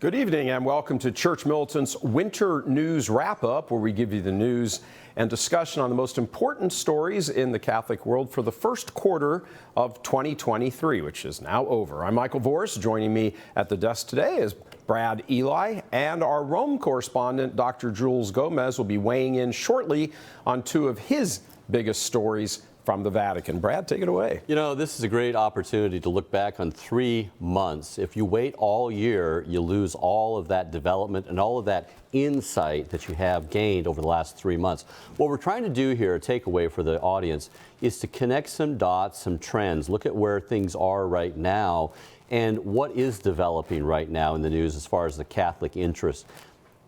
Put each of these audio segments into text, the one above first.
Good evening and welcome to Church Militant's Winter News Wrap-Up, where we give you the news and discussion on the most important stories in the Catholic world for the first quarter of 2023, which is now over. I'm Michael Voris. Joining me at the desk today is Brad Eli, and our Rome correspondent, Dr. Jules Gomes, will be weighing in shortly on two of his biggest stories from the Vatican. Brad, take it away. You know, this is a great opportunity to look back on 3 months. If you wait all year, you lose all of that development and all of that insight that you have gained over the last 3 months. What we're trying to do here, a takeaway for the audience, is to connect some dots, some trends, look at where things are right now and what is developing right now in the news as far as the Catholic interest.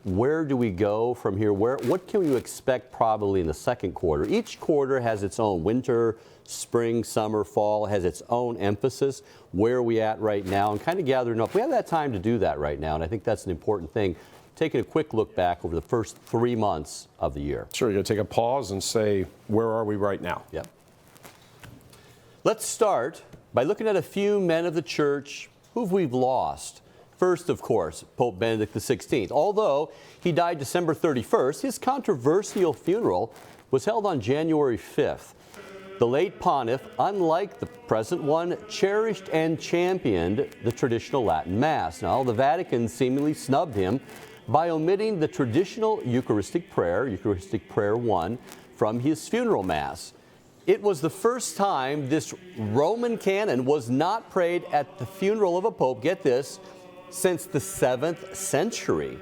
Where do we go from here? What can you expect probably in the second quarter? Each quarter has its own winter, spring, summer, fall, has its own emphasis. Where are we at right now? And kind of gathering up. We have that time to do that right now, and I think that's an important thing. Taking a quick look back over the first 3 months of the year. Sure, you're going to take a pause and say, where are we right now? Yep. Let's start by looking at a few men of the church who we've lost. First, of course, Pope Benedict XVI. Although he died December 31st, his controversial funeral was held on January 5th. The late pontiff, unlike the present one, cherished and championed the traditional Latin Mass. Now, the Vatican seemingly snubbed him by omitting the traditional Eucharistic Prayer 1, from his funeral Mass. It was the first time this Roman canon was not prayed at the funeral of a pope, get this, since the 7th century.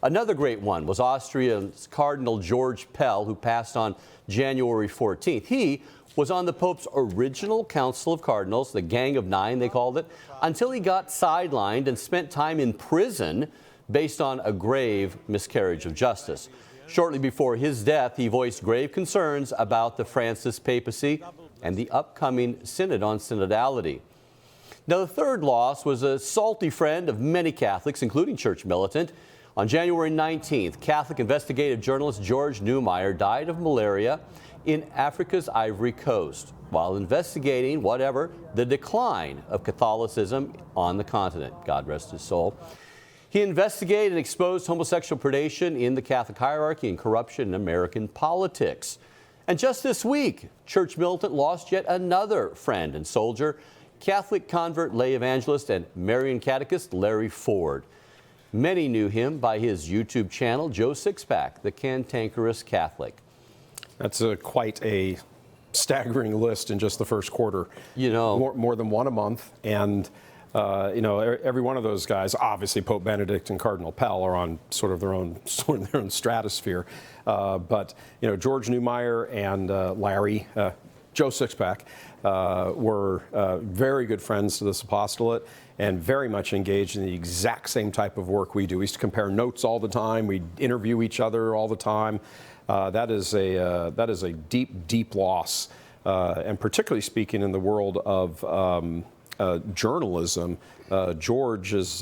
Another great one was Austria's Cardinal George Pell, who passed on January 14th. He was on the Pope's original Council of Cardinals, the Gang of Nine they called it, until he got sidelined and spent time in prison based on a grave miscarriage of justice. Shortly before his death, he voiced grave concerns about the Francis papacy and the upcoming Synod on Synodality. Now, the third loss was a salty friend of many Catholics, including Church Militant. On January 19th, Catholic investigative journalist George Newmeyer died of malaria in Africa's Ivory Coast while investigating, the decline of Catholicism on the continent. God rest his soul. He investigated and exposed homosexual predation in the Catholic hierarchy and corruption in American politics. And just this week, Church Militant lost yet another friend and soldier, Catholic convert, lay evangelist, and Marian catechist Larry Ford. Many knew him by his YouTube channel, Joe Sixpack, the Cantankerous Catholic. That's quite a staggering list in just the first quarter. You know, more than one a month, and every one of those guys, obviously Pope Benedict and Cardinal Pell, are on sort of their own stratosphere. But George Newmeyer and Larry, Joe Sixpack, were very good friends to this apostolate and very much engaged in the exact same type of work we do. We used to compare notes all the time. We interview each other all the time. That is a deep, deep loss, and particularly speaking in the world of journalism, George's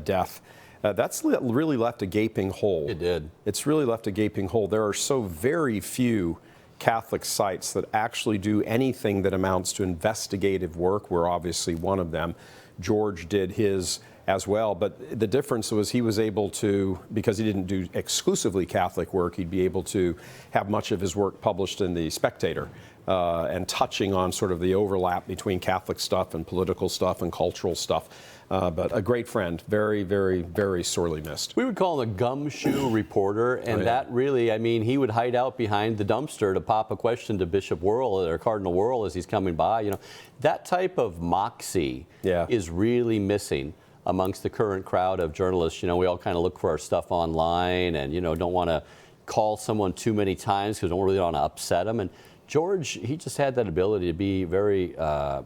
death. That's really left a gaping hole. It did. It's really left a gaping hole. There are so very few Catholic sites that actually do anything that amounts to investigative work. We're obviously one of them. George did his as well, but the difference was he was able to, because he didn't do exclusively Catholic work, he'd be able to have much of his work published in the Spectator, and touching on sort of the overlap between Catholic stuff and political stuff and cultural stuff. But a great friend, very, very, very sorely missed. We would call him a gumshoe reporter, and that really, he would hide out behind the dumpster to pop a question to Bishop Worrell or Cardinal Worrell as he's coming by. That type of moxie is really missing amongst the current crowd of journalists. We all kind of look for our stuff online and, don't want to call someone too many times because we don't really want to upset them. And George, he just had that ability to be very, I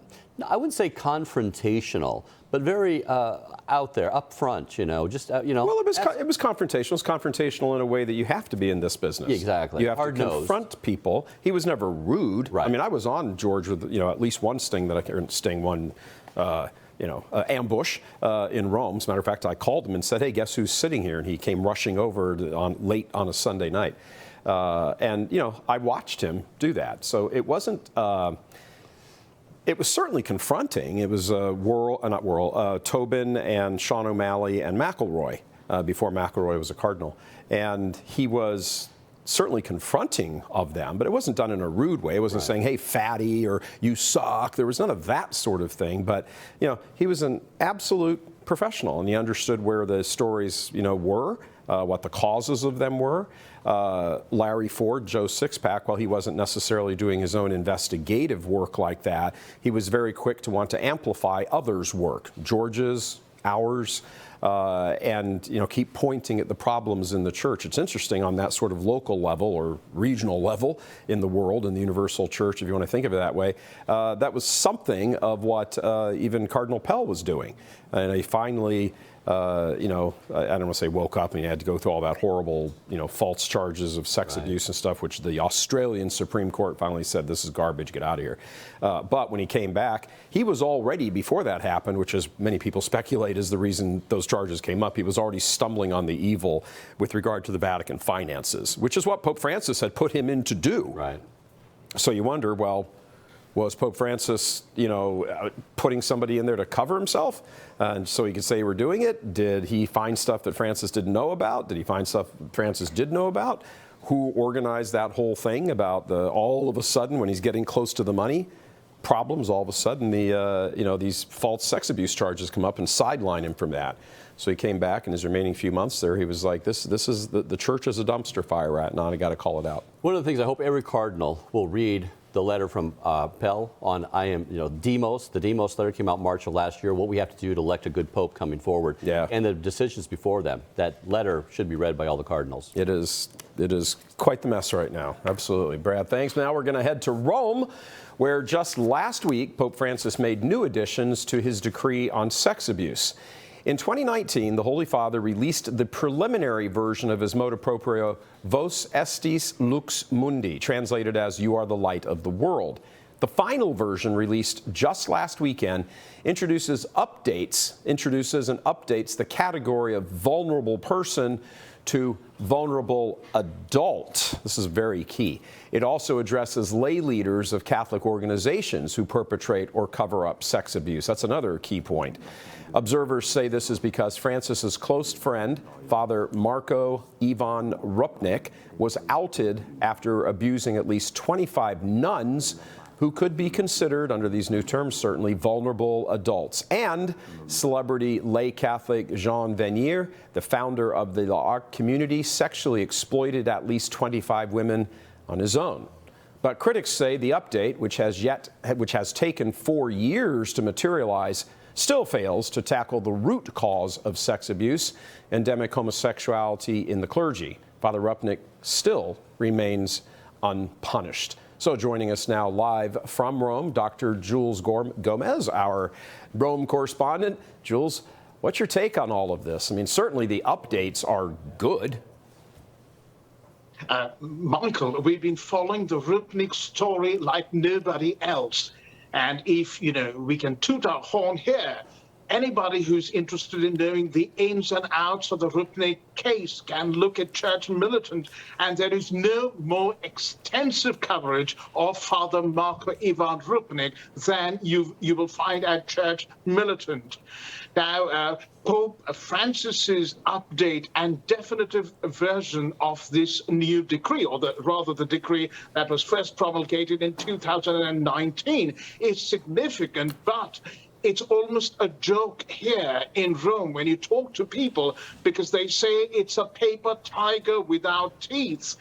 wouldn't say confrontational, but very out there, up front, Well, it was confrontational. It was confrontational in a way that you have to be in this business. Exactly. You have to confront people. He was never rude. Right. I was on George with, at least one ambush in Rome. As a matter of fact, I called him and said, hey, guess who's sitting here? And he came rushing over late on a Sunday night. I watched him do that. So it wasn't it was certainly confronting. It was Tobin and Sean O'Malley and McElroy before McElroy was a cardinal. And he was certainly confronting of them, but it wasn't done in a rude way. It wasn't saying, hey, fatty, or you suck. There was none of that sort of thing. But, he was an absolute professional, and he understood where the stories, were, what the causes of them were. Larry Ford, Joe Sixpack, while he wasn't necessarily doing his own investigative work like that, he was very quick to want to amplify others' work, George's, ours, and keep pointing at the problems in the church. It's interesting on that sort of local level or regional level in the world, in the universal church, if you want to think of it that way. That was something of what even Cardinal Pell was doing. And he finally, I don't want to say woke up and he had to go through all that horrible, false charges of sex abuse and stuff, which the Australian Supreme Court finally said, this is garbage, get out of here. But when he came back, he was already, before that happened, which as many people speculate is the reason those charges came up, he was already stumbling on the evil with regard to the Vatican finances, which is what Pope Francis had put him in to do. Right. So you wonder, well, was Pope Francis, putting somebody in there to cover himself, and so he could say we're doing it? Did he find stuff that Francis didn't know about? Did he find stuff Francis did know about? Who organized that whole thing about all of a sudden when he's getting close to the money problems, all of a sudden these false sex abuse charges come up and sideline him from that. So he came back in his remaining few months there. He was like, this is the church is a dumpster fire right now, and I got to call it out. One of the things I hope every cardinal will read the letter from Pell on Demos. The Demos letter came out March of last year, what we have to do to elect a good pope coming forward. Yeah. And the decisions before them. That letter should be read by all the cardinals. It is quite the mess right now. Absolutely. Brad, thanks. Now we're going to head to Rome, where just last week, Pope Francis made new additions to his decree on sex abuse. In 2019, the Holy Father released the preliminary version of his motu proprio Vos estis lux mundi, translated as You are the light of the world. The final version, released just last weekend, introduces and updates the category of vulnerable person to vulnerable adult. This is very key. It also addresses lay leaders of Catholic organizations who perpetrate or cover up sex abuse. That's another key point. Observers say this is because Francis's close friend, Father Marco Ivan Rupnik, was outed after abusing at least 25 nuns who could be considered, under these new terms certainly, vulnerable adults. And celebrity lay Catholic Jean Vanier, the founder of the L'Arc community, sexually exploited at least 25 women on his own. But critics say the update, which has taken 4 years to materialize, still fails to tackle the root cause of sex abuse, endemic homosexuality in the clergy. Father Rupnik still remains unpunished. So joining us now live from Rome, Dr. Jules Gomes, our Rome correspondent. Jules, what's your take on all of this? I mean, certainly the updates are good. Michael, we've been following the Rupnik story like nobody else. And if, we can toot our horn here, anybody who's interested in knowing the ins and outs of the Rupnik case can look at Church Militant, and there is no more extensive coverage of Father Marco Ivan Rupnik than you will find at Church Militant. Now, Pope Francis's update and definitive version of this new decree, or rather the decree that was first promulgated in 2019, is significant, but it's almost a joke here in Rome when you talk to people, because they say it's a paper tiger without teeth.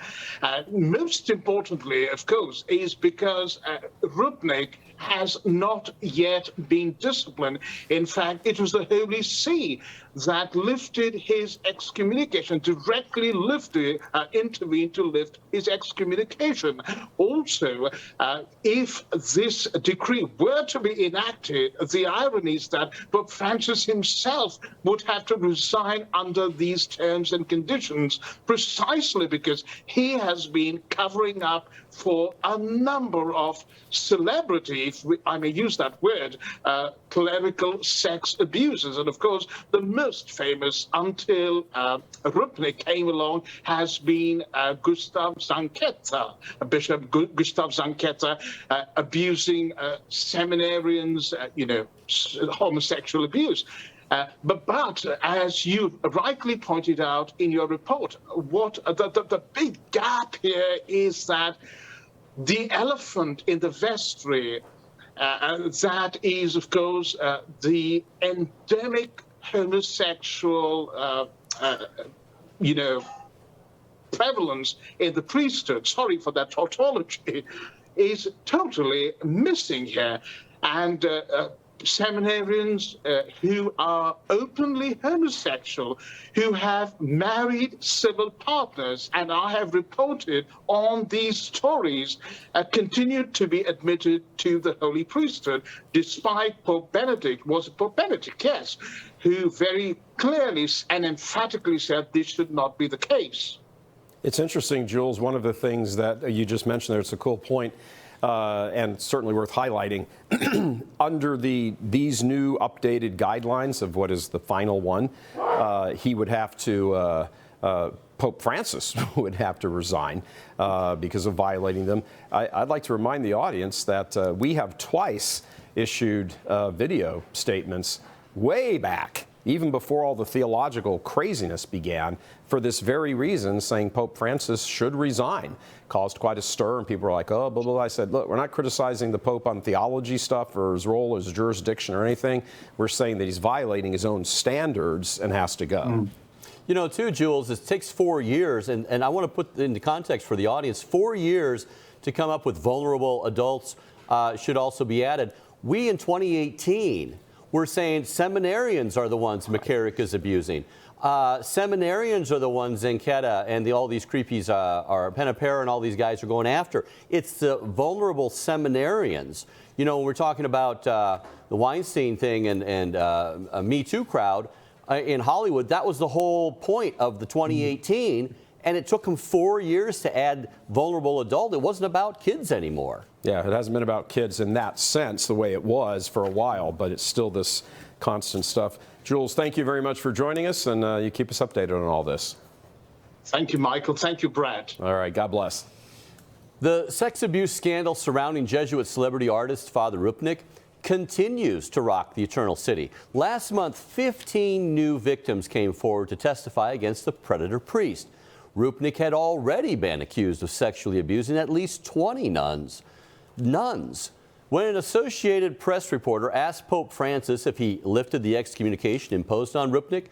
Most importantly, of course, is because Rupnik has not yet been disciplined. In fact, it was the Holy See that lifted his excommunication, directly intervened to lift his excommunication. Also, if this decree were to be enacted, the irony is that Pope Francis himself would have to resign under these terms and conditions, precisely because he has been covering up for a number of celebrities, I may use that word, clerical sex abusers. And of course, the most famous until Rupnik came along has been Gustav Zanketta, Bishop Gustav Zanketta, abusing seminarians, homosexual abuse. But as you rightly pointed out in your report, what the big gap here is that the elephant in the vestry, that is, of course, the endemic homosexual, prevalence in the priesthood, sorry for that tautology, is totally missing here. And seminarians who are openly homosexual, who have married civil partners, and I have reported on these stories, continue to be admitted to the holy priesthood, despite Pope Benedict, yes, who very clearly and emphatically said this should not be the case. It's interesting, Jules, one of the things that you just mentioned there, it's a cool point, and certainly worth highlighting. Under these new updated guidelines of what is the final one, he would have to, Pope Francis would have to resign because of violating them. I'd like to remind the audience that we have twice issued video statements way back, even before all the theological craziness began, for this very reason, saying Pope Francis should resign. Caused quite a stir, and people were like, oh, blah, blah, blah. I said, look, we're not criticizing the Pope on theology stuff or his role or his jurisdiction or anything. We're saying that he's violating his own standards and has to go. Mm. You know, too, Jules, it takes 4 years, and I want to put into context for the audience, 4 years to come up with vulnerable adults should also be added. We, in 2018, were saying seminarians are the ones McCarrick is abusing. Seminarians are the ones Zanketta and all these creepies are Penapera and all these guys are going after. It's the vulnerable seminarians. You know, when we're talking about the Weinstein thing and a Me Too crowd in Hollywood, that was the whole point of the 2018, and it took them 4 years to add vulnerable adult. It wasn't about kids anymore. Yeah, it hasn't been about kids in that sense the way it was for a while, but it's still this constant stuff. Jules, thank you very much for joining us, and you keep us updated on all this. Thank you, Michael. Thank you, Brad. All right, God bless. The sex abuse scandal surrounding Jesuit celebrity artist Father Rupnik continues to rock the Eternal City. Last month, 15 new victims came forward to testify against the predator priest. Rupnik had already been accused of sexually abusing at least 20 nuns. When an Associated Press reporter asked Pope Francis if he lifted the excommunication imposed on Rupnik,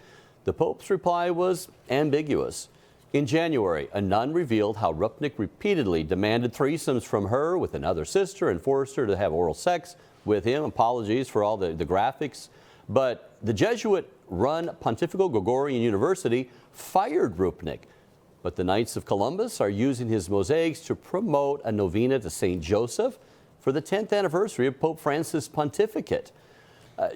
the Pope's reply was ambiguous. In January, a nun revealed how Rupnik repeatedly demanded threesomes from her with another sister and forced her to have oral sex with him. Apologies for all the graphics. But the Jesuit-run Pontifical Gregorian University fired Rupnik. But the Knights of Columbus are using his mosaics to promote a novena to St. Joseph for the 10th anniversary of Pope Francis' pontificate.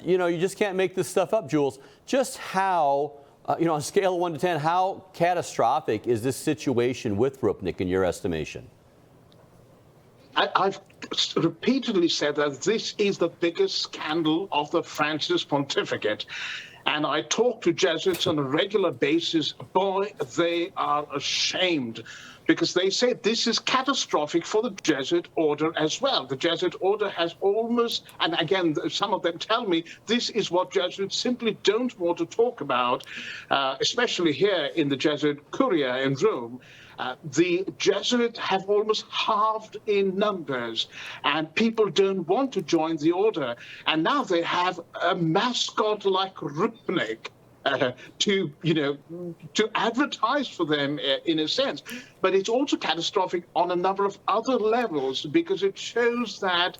You know, you just can't make this stuff up, Jules. Just how, on a scale of 1 to 10, how catastrophic is this situation with Rupnik in your estimation? I've repeatedly said that this is the biggest scandal of the Francis pontificate. And I talk to Jesuits on a regular basis. Boy, they are ashamed, because they say this is catastrophic for the Jesuit order as well. The Jesuit order has almost, and again, some of them tell me, this is what Jesuits simply don't want to talk about, especially here in the Jesuit Curia in Rome. The Jesuits have almost halved in numbers, and people don't want to join the order. And now they have a mascot like Rupnik to advertise for them in a sense. But it's also catastrophic on a number of other levels, because it shows that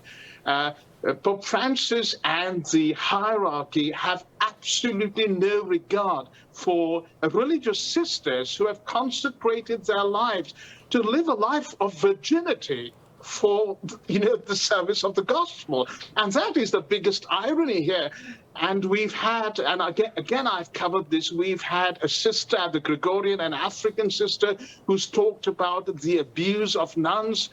Pope Francis and the hierarchy have absolutely no regard for religious sisters who have consecrated their lives to live a life of virginity. for, the service of the gospel. And that is the biggest irony here. And we've had, and again, I've covered this, we've had a sister, the Gregorian, an African sister, who's talked about the abuse of nuns.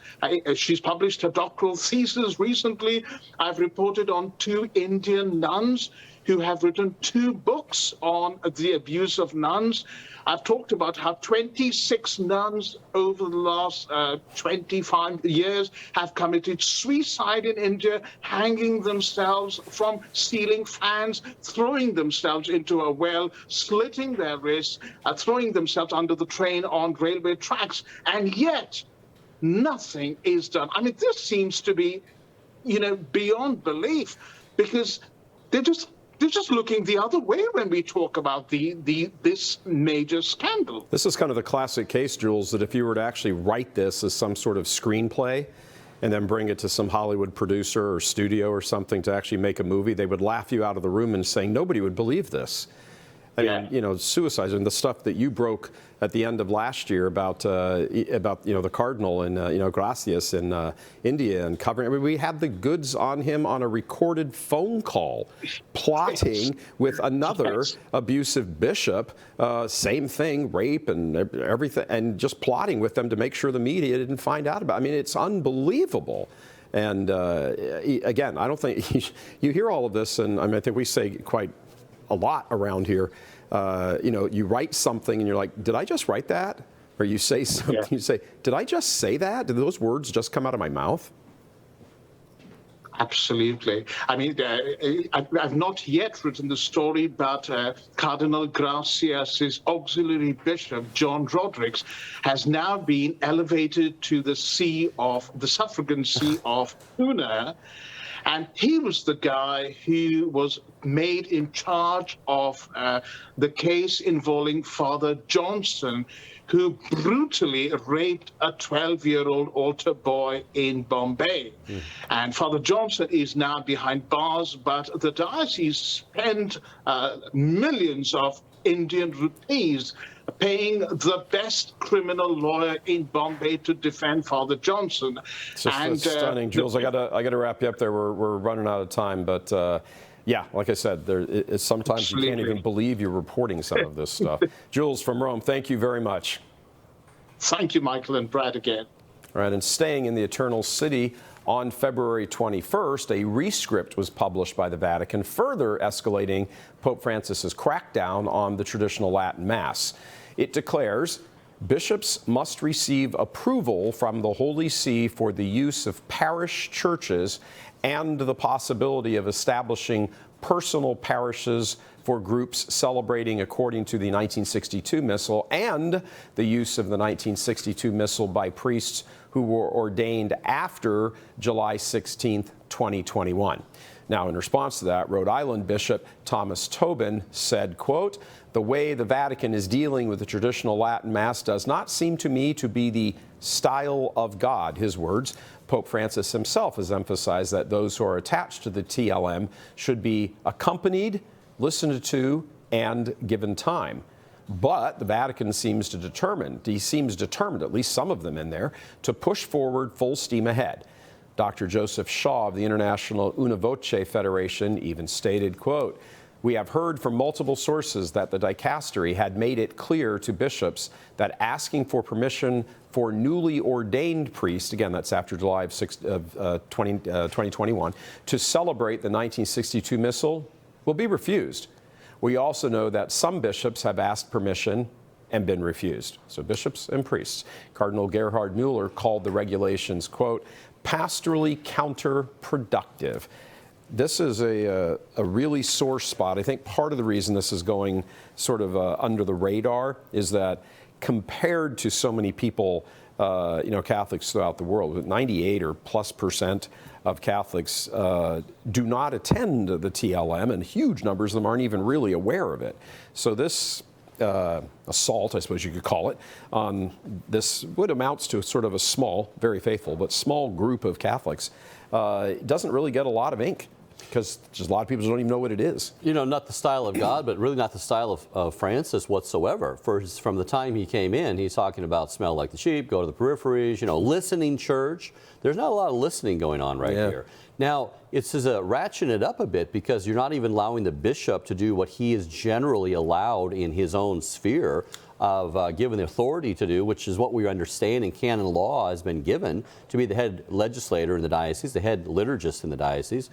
She's published her doctoral thesis recently. I've reported on 2 Indian nuns who have written 2 books on the abuse of nuns. I've talked about how 26 nuns over the last 25 years have committed suicide in India, hanging themselves from ceiling fans, throwing themselves into a well, slitting their wrists, throwing themselves under the train on railway tracks. And yet, nothing is done. I mean, this seems to be, beyond belief, because they're just looking the other way when we talk about this major scandal. This is kind of the classic case, Jules, that if you were to actually write this as some sort of screenplay and then bring it to some Hollywood producer or studio or something to actually make a movie, they would laugh you out of the room and saying, nobody would believe this. I mean, suicides and the stuff that you broke at the end of last year about the cardinal and Gracias in India and covering. I mean, we had the goods on him on a recorded phone call, plotting with another abusive bishop, same thing, rape and everything, and just plotting with them to make sure the media didn't find out about it. I mean, it's unbelievable. And again, I don't think you hear all of this, and I mean, I think we say quite a lot around here. You write something and you're like, did I just write that? Or you say something, you say, did I just say that? Did those words just come out of my mouth? Absolutely. I mean, I've not yet written the story, but Cardinal Gracias' auxiliary bishop, John Rodrigues, has now been elevated to the suffragan see of Pune. And he was the guy who was made in charge of the case involving Father Johnson, who brutally raped a 12-year-old altar boy in Bombay. And Father Johnson is now behind bars, but the diocese spent millions of Indian rupees paying the best criminal lawyer in Bombay to defend Father Johnson. It's just stunning, Jules. I gotta wrap you up there. We're running out of time, but yeah, like I said, sometimes Absolutely. You can't even believe you're reporting some of this stuff. Jules from Rome, thank you very much. Thank you, Michael and Brad, again. All right, and staying in the Eternal City, on February 21st, a rescript was published by the Vatican, further escalating Pope Francis's crackdown on the traditional Latin Mass. It declares bishops must receive approval from the Holy See for the use of parish churches and the possibility of establishing personal parishes for groups celebrating according to the 1962 Missal and the use of the 1962 Missal by priests who were ordained after July 16, 2021. Now, in response to that, Rhode Island Bishop Thomas Tobin said, quote, "The way the Vatican is dealing with the traditional Latin Mass does not seem to me to be the style of God," his words. Pope Francis himself has emphasized that those who are attached to the TLM should be accompanied, listened to, and given time. But the Vatican seems determined, at least some of them in there, to push forward full steam ahead. Dr. Joseph Shaw of the International Una Voce Federation even stated, quote, "We have heard from multiple sources that the dicastery had made it clear to bishops that asking for permission for newly ordained priests," again, that's after July of 2021, "to celebrate the 1962 Missal will be refused. We also know that some bishops have asked permission and been refused." So bishops and priests. Cardinal Gerhard Mueller called the regulations, quote, "pastorally counterproductive." This is a really sore spot. I think part of the reason this is going sort of under the radar is that compared to so many people, Catholics throughout the world, 98 or plus % of Catholics do not attend the TLM, and huge numbers of them aren't even really aware of it. So this assault, I suppose you could call it, on this, what amounts to sort of a small, very faithful, but small group of Catholics, doesn't really get a lot of ink. because just a lot of people don't even know what it is. You know, not the style of God, but really not the style of Francis whatsoever. From the time he came in, he's talking about smell like the sheep, go to the peripheries, you know, listening church. There's not a lot of listening going on right here. Now, it says ratcheting it up a bit because you're not even allowing the bishop to do what he is generally allowed in his own sphere of given the authority to do, which is what we understand in canon law has been given to be the head legislator in the diocese, the head liturgist in the diocese.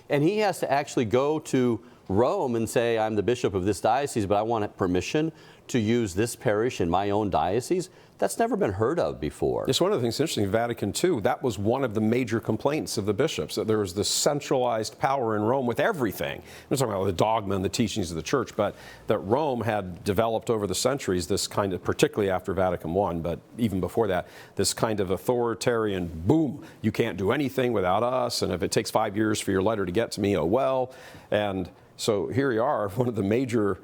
And he has to actually go to Rome and say, I'm the bishop of this diocese, but I want permission to use this parish in my own diocese. That's never been heard of before. It's one of the things interesting, Vatican II, that was one of the major complaints of the bishops, that there was this centralized power in Rome with everything. I'm not talking about the dogma and the teachings of the church, but that Rome had developed over the centuries this kind of, particularly after Vatican I, but even before that, this kind of authoritarian, boom, you can't do anything without us, and if it takes 5 years for your letter to get to me, oh well. And so here you are, one of the major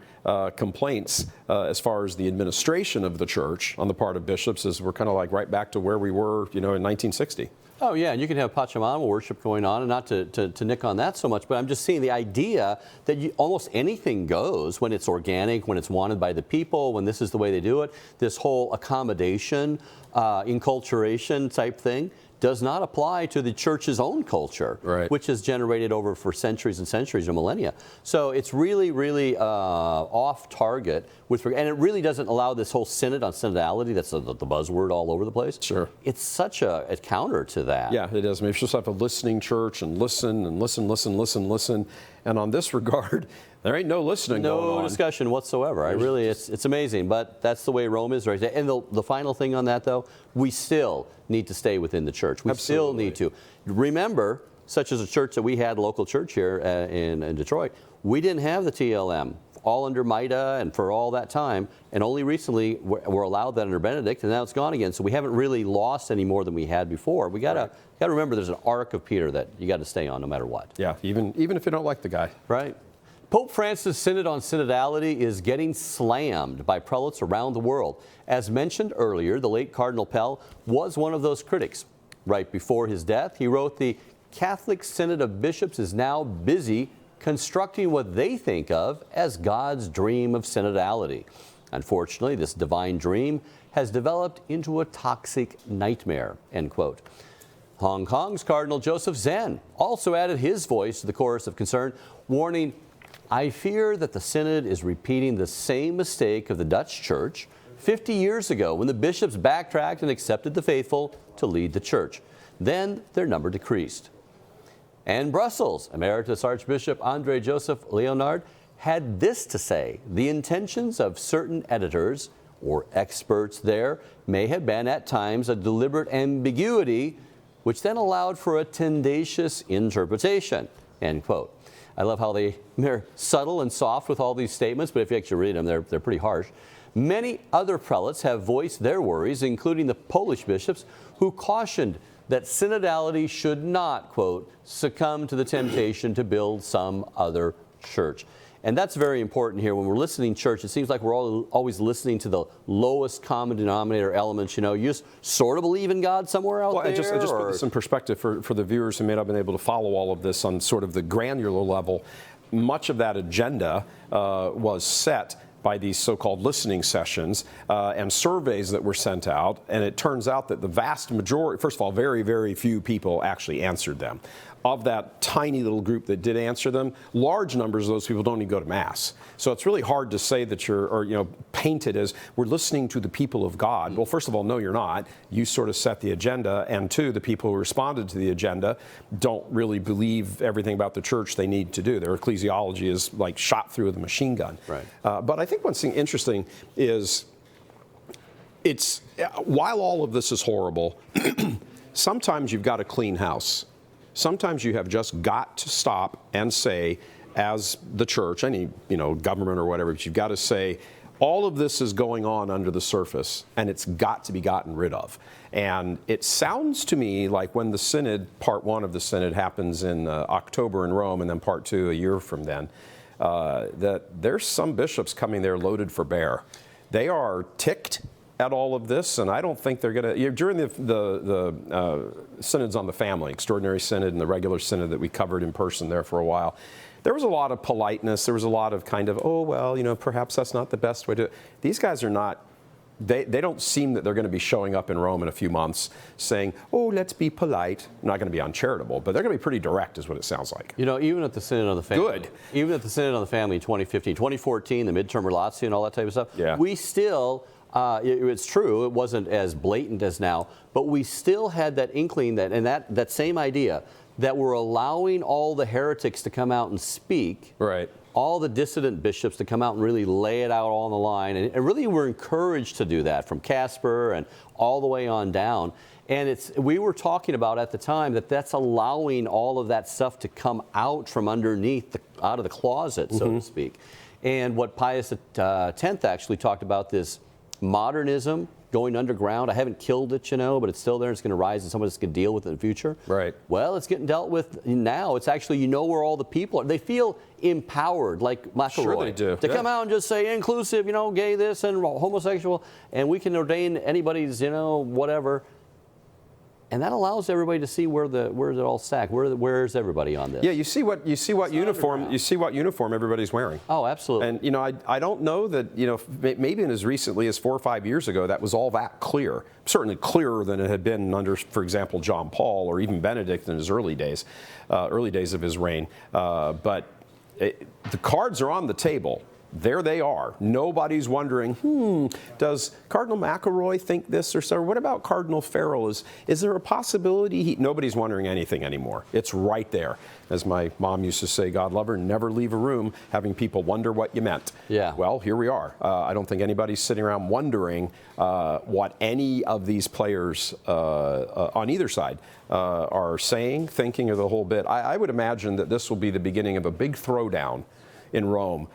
complaints as far as the administration of the church on the part of bishops is we're kind of like right back to where we were, you know, in 1960. Oh, yeah, and you can have Pachamama worship going on, and not to nick on that so much, but I'm just seeing the idea that almost anything goes when it's organic, when it's wanted by the people, when this is the way they do it. This whole accommodation, enculturation type thing does not apply to the church's own culture, which has generated over for centuries and centuries or millennia. So it's really, really off target and it really doesn't allow this whole synod on synodality. That's the buzzword all over the place. Sure. It's such a counter to that. Yeah, it is. I mean, it's just have a listening church and listen and listen. And on this regard, there ain't no listening going on. No discussion whatsoever. It's amazing, but that's the way Rome is right now. And the final thing on that, though, we still need to stay within the church. We still need to. Remember, such as a church that we had, a local church here in Detroit, we didn't have the TLM, all under MITA and for all that time, and only recently we're allowed that under Benedict, and now it's gone again. So we haven't really lost any more than we had before. We gotta remember there's an arc of Peter that you got to stay on no matter what. Yeah, even if you don't like the guy. Right. Pope Francis' Synod on Synodality is getting slammed by prelates around the world. As mentioned earlier, the late Cardinal Pell was one of those critics. Right before his death, he wrote, "The Catholic Synod of Bishops is now busy constructing what they think of as God's dream of synodality. Unfortunately, this divine dream has developed into a toxic nightmare," end quote. Hong Kong's Cardinal Joseph Zen also added his voice to the chorus of concern, warning, "I fear that the Synod is repeating the same mistake of the Dutch Church 50 years ago when the bishops backtracked and accepted the faithful to lead the church. Then their number decreased." And Brussels, Emeritus Archbishop André Joseph Leonard had this to say: "The intentions of certain editors or experts there may have been at times a deliberate ambiguity, which then allowed for a tendacious interpretation," end quote. I love how they're subtle and soft with all these statements, but if you actually read them, they're pretty harsh. Many other prelates have voiced their worries, including the Polish bishops, who cautioned that synodality should not, quote, "succumb to the temptation to build some other church." And that's very important here. When we're listening church, it seems like we're always listening to the lowest common denominator elements. You know, you just sort of believe in God somewhere out there. I just put this in perspective for the viewers who may not have been able to follow all of this on sort of the granular level. Much of that agenda was set by these so-called listening sessions and surveys that were sent out. And it turns out that the vast majority, first of all, very, very few people actually answered them. Of that tiny little group that did answer them, large numbers of those people don't even go to Mass. So it's really hard to say that paint it as we're listening to the people of God. Well, first of all, no, you're not. You sort of set the agenda. And two, the people who responded to the agenda don't really believe everything about the church they need to do. Their ecclesiology is like shot through with a machine gun. Right. But I think one thing interesting is while all of this is horrible, sometimes you've got to clean house. Sometimes you have just got to stop and say, as the church, any government or whatever, but you've got to say, all of this is going on under the surface, and it's got to be gotten rid of. And it sounds to me like when the Synod, part one of the Synod, happens in October in Rome, and then part two a year from then, that there's some bishops coming there loaded for bear. They are ticked. at all of this, and I don't think they're going to. During the synods on the family, extraordinary synod and the regular synod that we covered in person there for a while, there was a lot of politeness. There was a lot of kind of, oh, well, perhaps that's not the best way to. These guys are not. They don't seem that they're going to be showing up in Rome in a few months saying, oh, let's be polite. I'm not going to be uncharitable, but they're going to be pretty direct is what it sounds like. Even at the Synod on the Family. Good. Even at the Synod on the Family in 2015, 2014, the midterm relatio and all that type of stuff, yeah. We still, it's true, it wasn't as blatant as now, but we still had that inkling that same idea that we're allowing all the heretics to come out and speak. Right. All the dissident bishops to come out and really lay it out on the line. And really we're encouraged to do that from Casper and all the way on down. And we were talking about at the time that's allowing all of that stuff to come out from underneath, out of the closet, so to speak. And what Pius X actually talked about, this modernism going underground. I haven't killed it, but it's still there. It's going to rise and somebody's going to deal with it in the future. Right. Well, it's getting dealt with now. It's actually, where all the people are. They feel empowered, like McElroy. Sure they do. To come out and just say inclusive, gay this and homosexual, and we can ordain anybody's, whatever. And that allows everybody to see where it all stacked. Where's everybody on this? Yeah, you see what uniform everybody's wearing. Oh, absolutely. And I don't know that maybe in as recently as 4 or 5 years ago that was all that clear. Certainly clearer than it had been under, for example, John Paul or even Benedict in his early days of his reign. But the cards are on the table. There they are. Nobody's wondering, does Cardinal McElroy think this or so? What about Cardinal Farrell? Is there a possibility? Nobody's wondering anything anymore. It's right there. As my mom used to say, God love her, never leave a room having people wonder what you meant. Yeah. Well, here we are. I don't think anybody's sitting around wondering what any of these players on either side are saying, thinking, or the whole bit. I would imagine that this will be the beginning of a big throwdown in Rome.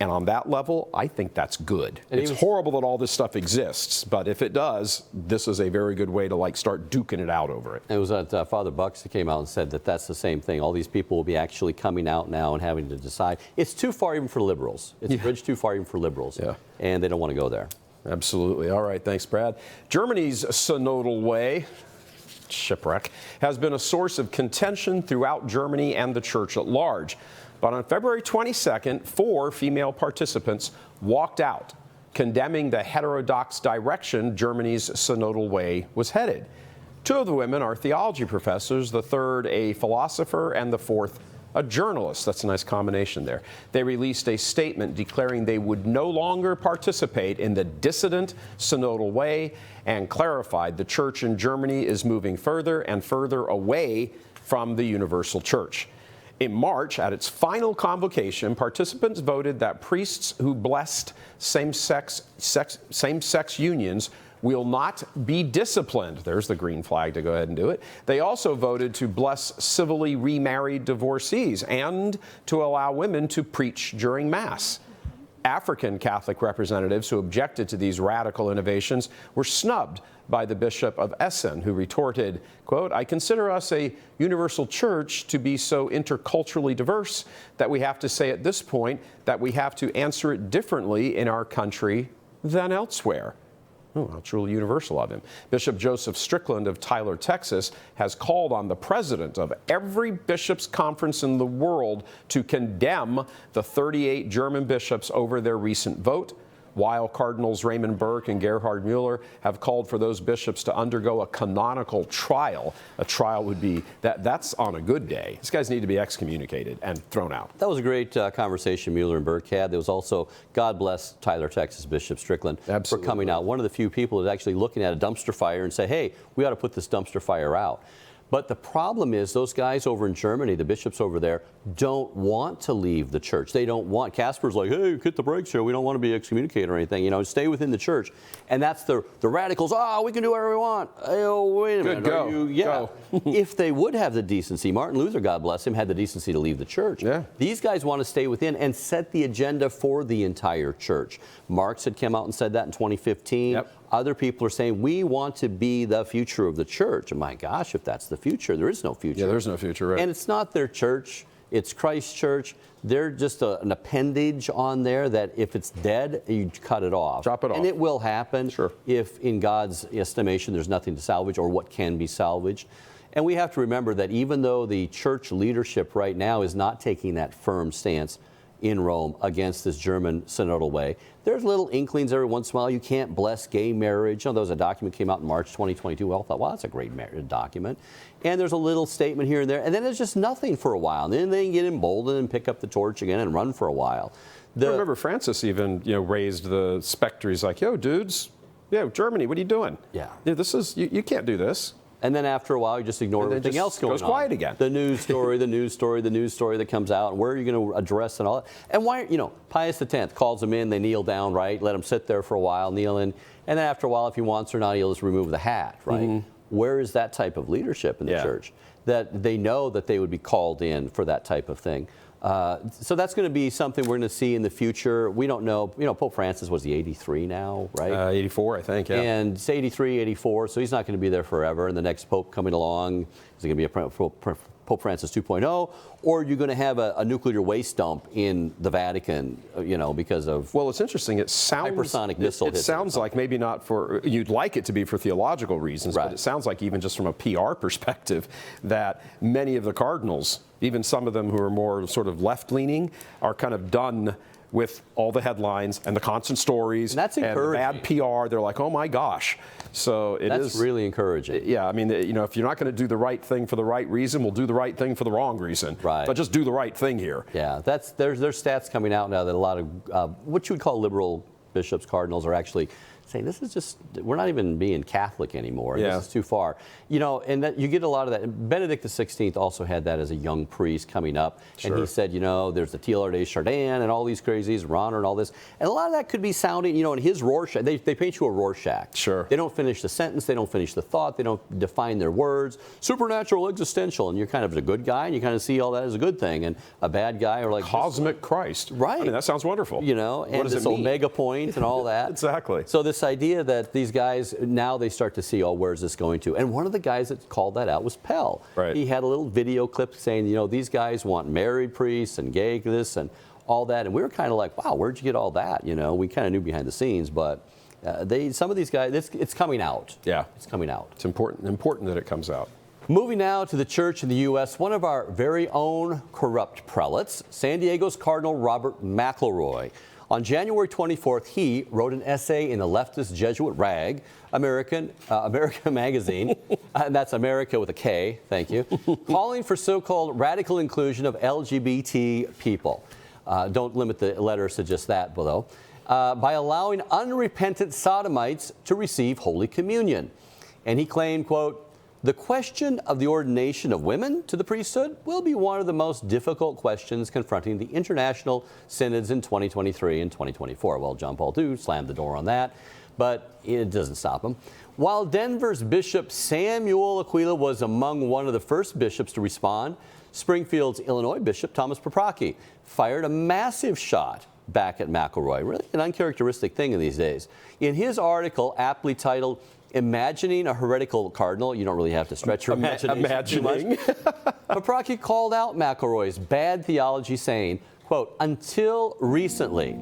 And on that level, I think that's good. And it's horrible that all this stuff exists, but if it does, this is a very good way to start duking it out over it. It was that Father Bucks that came out and said that that's the same thing. All these people will be actually coming out now and having to decide. It's too far even for liberals. It's a bridge too far even for liberals. Yeah. And they don't want to go there. Absolutely. All right. Thanks, Brad. Germany's synodal way, shipwreck, has been a source of contention throughout Germany and the church at large. But on February 22nd, 4 female participants walked out, condemning the heterodox direction Germany's synodal way was headed. 2 of the women are theology professors, the third a philosopher, and the fourth a journalist. That's a nice combination there. They released a statement declaring they would no longer participate in the dissident synodal way and clarified the church in Germany is moving further and further away from the universal church. In March, at its final convocation, participants voted that priests who blessed same-sex unions will not be disciplined. There's the green flag to go ahead and do it. They also voted to bless civilly remarried divorcees and to allow women to preach during Mass. African Catholic representatives who objected to these radical innovations were snubbed by the Bishop of Essen, who retorted, quote, I consider us a universal church to be so interculturally diverse that we have to say at this point that we have to answer it differently in our country than elsewhere. Oh, how truly universal of him. Bishop Joseph Strickland of Tyler, Texas, has called on the president of every bishops' conference in the world to condemn the 38 German bishops over their recent vote, while Cardinals Raymond Burke and Gerhard Mueller have called for those bishops to undergo a canonical trial. A trial would be, that's on a good day. These guys need to be excommunicated and thrown out. That was a great conversation Mueller and Burke had. There was also, God bless Tyler, Texas, Bishop Strickland for coming out. One of the few people that's actually looking at a dumpster fire and say, hey, we ought to put this dumpster fire out. But the problem is those guys over in Germany, the bishops over there, don't want to leave the church. They don't want. Casper's like, hey, hit the brakes here. We don't want to be excommunicated or anything. Stay within the church. And that's the radicals. We can do whatever we want. Oh, wait a minute. Go. If they would have the decency, Martin Luther, God bless him, had the decency to leave the church. Yeah. These guys want to stay within and set the agenda for the entire church. Marx had come out and said that in 2015. Yep. Other people are saying, we want to be the future of the church. And my gosh, if that's the future, there is no future. Yeah, there's no future, right? And it's not their church. It's Christ Church. They're just an appendage on there that if it's dead, you cut it off. Drop it off. And it will happen Sure. if, in God's estimation, there's nothing to salvage or what can be salvaged. And we have to remember that even though the church leadership right now is not taking that firm stance in Rome against this German synodal way, there's little inklings every once in a while. You can't bless gay marriage. You know, there was a document came out in March 2022. We all thought, well, that's a great document. And there's a little statement here and there. And then there's just nothing for a while. And then they get emboldened and pick up the torch again and run for a while. I remember Francis even, raised the specter. He's like, yo, dudes, Germany, what are you doing? Yeah. This is, you can't do this. And then after a while, you just ignore everything else going on. Goes quiet again. The news story, the news story, the news story that comes out, and where are you going to address and all that? And why, Pius X calls them in, they kneel down, right? Let them sit there for a while, kneel in. And then after a while, if he wants or not, he'll just remove the hat, right? Mm-hmm. Where is that type of leadership in the church? That they know that they would be called in for that type of thing. So that's going to be something we're going to see in the future. We don't know. Pope Francis was 83 now, right? 84, I think, yeah. And it's 83, 84, so he's not going to be there forever. And the next pope coming along is going to be a Pope Francis 2.0, or you're going to have a nuclear waste dump in the Vatican, because of it's interesting. It sounds hypersonic missile. It sounds like maybe not for you'd like it to be for theological reasons, right. But it sounds like even just from a PR perspective that many of the cardinals, even some of them who are more sort of left-leaning, are kind of done with all the headlines and the constant stories and the bad PR. They're like, oh my gosh. So that's really encouraging. Yeah, I mean, if you're not going to do the right thing for the right reason, we'll do the right thing for the wrong reason. Right. But just do the right thing here. Yeah, there's stats coming out now that a lot of what you would call liberal bishops, cardinals are actually saying this is just, we're not even being Catholic anymore. Yeah. This is too far. And that you get a lot of that. And Benedict XVI also had that as a young priest coming up. Sure. And he said, there's the TLR des Chardin and all these crazies, Rahner and all this. And a lot of that could be sounding, in his Rorschach, they paint you a Rorschach. Sure. They don't finish the sentence, they don't finish the thought, they don't define their words. Supernatural, existential, and you're kind of a good guy, and you kind of see all that as a good thing. And a bad guy or like Cosmic Christ. Right. I mean, that sounds wonderful. And this omega point and all that. Exactly. So this idea that these guys, now they start to see, where's this going to? And one of the guys that called that out was Pell. Right. He had a little video clip saying, these guys want married priests and gay this and all that. And we were kind of like, wow, where'd you get all that? We kind of knew behind the scenes, but some of these guys, it's coming out. Yeah. It's coming out. It's important that it comes out. Moving now to the church in the U.S., one of our very own corrupt prelates, San Diego's Cardinal Robert McElroy. On January 24th, he wrote an essay in the leftist Jesuit rag, America Magazine, and that's America with a K, thank you, calling for so-called radical inclusion of LGBT people. Don't limit the letters to just that, though. By allowing unrepentant sodomites to receive Holy Communion. And he claimed, quote, the question of the ordination of women to the priesthood will be one of the most difficult questions confronting the international synods in 2023 and 2024. Well, John Paul II slammed the door on that, but it doesn't stop him. While Denver's Bishop Samuel Aquila was among one of the first bishops to respond, Springfield's Illinois Bishop Thomas Paprocki fired a massive shot back at McElroy, really an uncharacteristic thing in these days. In his article, aptly titled, Imagining a Heretical Cardinal, you don't really have to stretch your imagination too much. Paprocki called out McElroy's bad theology, saying, quote, until recently,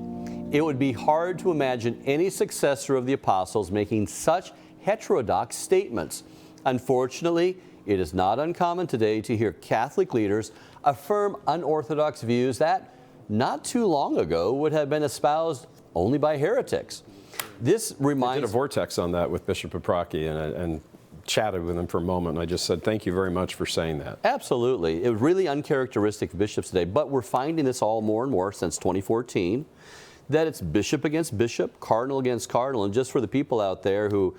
it would be hard to imagine any successor of the apostles making such heterodox statements. Unfortunately, it is not uncommon today to hear Catholic leaders affirm unorthodox views that, not too long ago, would have been espoused only by heretics. This reminds... I did a Vortex on that with Bishop Paprocki and chatted with him for a moment, and I just said, thank you very much for saying that. Absolutely. It was really uncharacteristic of bishops today, but we're finding this all more and more since 2014, that it's bishop against bishop, cardinal against cardinal. And just for the people out there who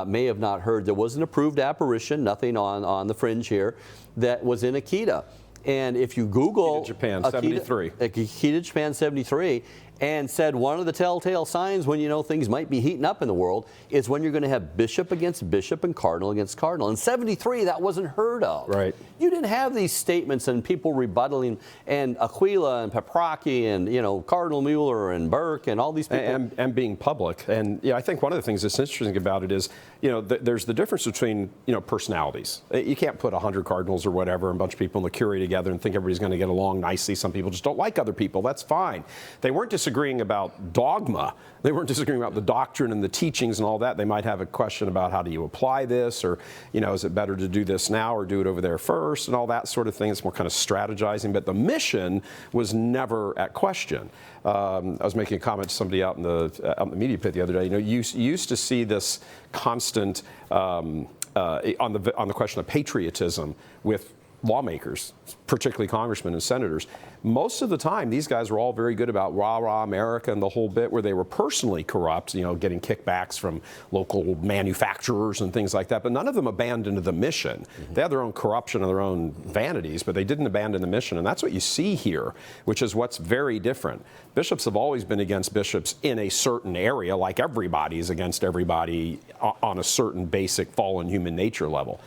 may have not heard, there was an approved apparition, nothing on the fringe here, that was in Akita. And if you Google Akita, Japan, 73. Akita, Japan, 73, and said one of the telltale signs when you know things might be heating up in the world is when you're going to have bishop against bishop and cardinal against cardinal. In 73, that wasn't heard of. Right. You didn't have these statements and people rebuttaling, and Aquila and Paprocki and, you know, Cardinal Mueller and Burke and all these people. And being public. And yeah, I think one of the things that's interesting about it is, you know, there's the difference between, you know, personalities. You can't put 100 cardinals or whatever, and a bunch of people in the curia together and think everybody's going to get along nicely. Some people just don't like other people. That's fine. They weren't disagreeing about dogma. They weren't disagreeing about the doctrine and the teachings and all that. They might have a question about how do you apply this, or, you know, is it better to do this now or do it over there first, and all that sort of thing. It's more kind of strategizing. But the mission was never at question. I was making a comment to somebody out in the media pit the other day. You know, you used to see this constant on the question of patriotism with lawmakers, particularly congressmen and senators. Most of the time, these guys were all very good about rah-rah America and the whole bit, where they were personally corrupt, you know, getting kickbacks from local manufacturers and things like that. But none of them abandoned the mission. Mm-hmm. They had their own corruption and their own vanities, but they didn't abandon the mission. And that's what you see here, which is what's very different. Bishops have always been against bishops in a certain area, like everybody is against everybody on a certain basic fallen human nature level.